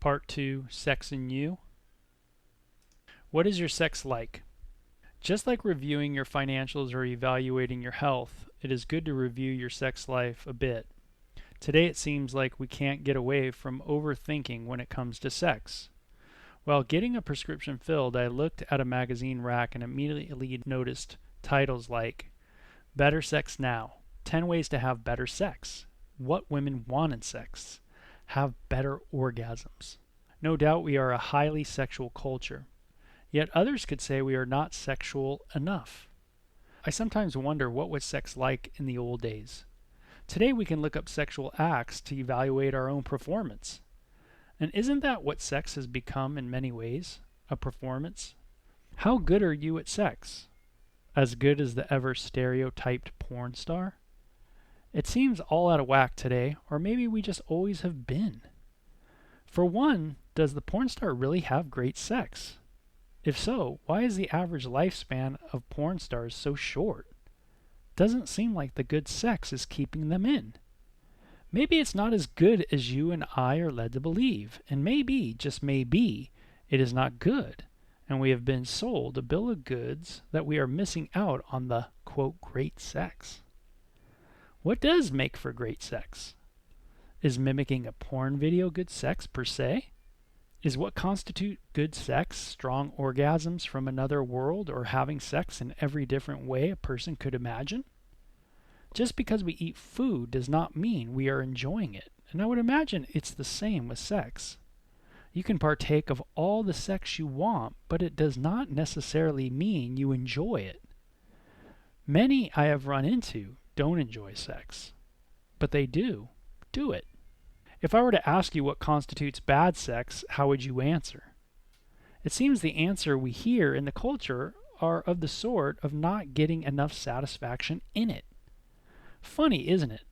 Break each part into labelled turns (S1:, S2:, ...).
S1: Part 2, Sex and You. What is your sex like? Just like reviewing your financials or evaluating your health, it is good to review your sex life a bit. Today it seems like we can't get away from overthinking when it comes to sex. While getting a prescription filled, I looked at a magazine rack and immediately noticed titles like Better Sex Now, 10 Ways to Have Better Sex, What Women Want in Sex, Have Better Orgasms. No doubt we are a highly sexual culture, yet others could say we are not sexual enough. I sometimes wonder what was sex like in the old days. Today we can look up sexual acts to evaluate our own performance. And isn't that what sex has become in many ways? A performance? How good are you at sex? As good as the ever stereotyped porn star? It seems all out of whack today, or maybe we just always have been. For one, does the porn star really have great sex? If so, why is the average lifespan of porn stars so short? Doesn't seem like the good sex is keeping them in. Maybe it's not as good as you and I are led to believe, and maybe, just maybe, it is not good, and we have been sold a bill of goods that we are missing out on the, quote, great sex. What does make for great sex? Is mimicking a porn video good sex per se? Is what constitutes good sex strong orgasms from another world or having sex in every different way a person could imagine? Just because we eat food does not mean we are enjoying it, and I would imagine it's the same with sex. You can partake of all the sex you want, but it does not necessarily mean you enjoy it. Many I have run into don't enjoy sex, but they do it. If I were to ask you what constitutes bad sex, how would you answer? It seems the answer we hear in the culture are of the sort of not getting enough satisfaction in it. Funny, isn't it?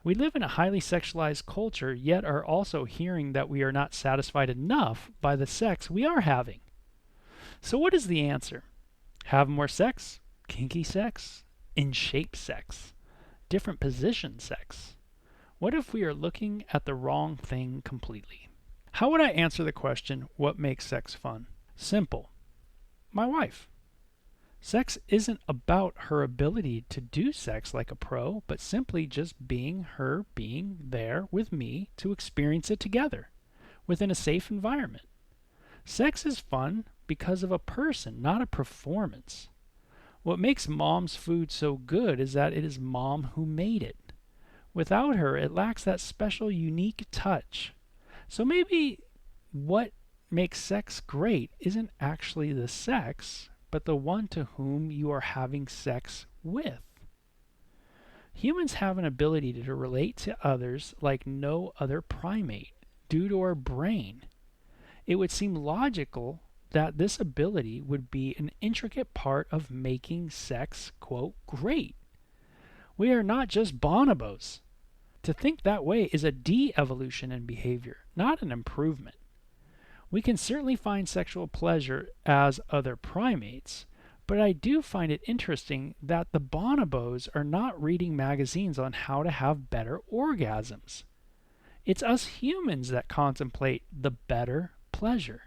S1: We live in a highly sexualized culture, yet are also hearing that we are not satisfied enough by the sex we are having. So what is the answer? Have more sex? Kinky sex? In-shape sex? Different position sex? What if we are looking at the wrong thing completely? How would I answer the question, what makes sex fun? Simple. My wife. Sex isn't about her ability to do sex like a pro, but simply just being her being there with me to experience it together, within a safe environment. Sex is fun because of a person, not a performance. What makes Mom's food so good is that it is Mom who made it. Without her, it lacks that special, unique touch. So maybe what makes sex great isn't actually the sex, but the one to whom you are having sex with. Humans have an ability to relate to others like no other primate, due to our brain. It would seem logical that this ability would be an intricate part of making sex, quote, great. We are not just bonobos. To think that way is a de-evolution in behavior, not an improvement. We can certainly find sexual pleasure as other primates, but I do find it interesting that the bonobos are not reading magazines on how to have better orgasms. It's us humans that contemplate the better pleasure.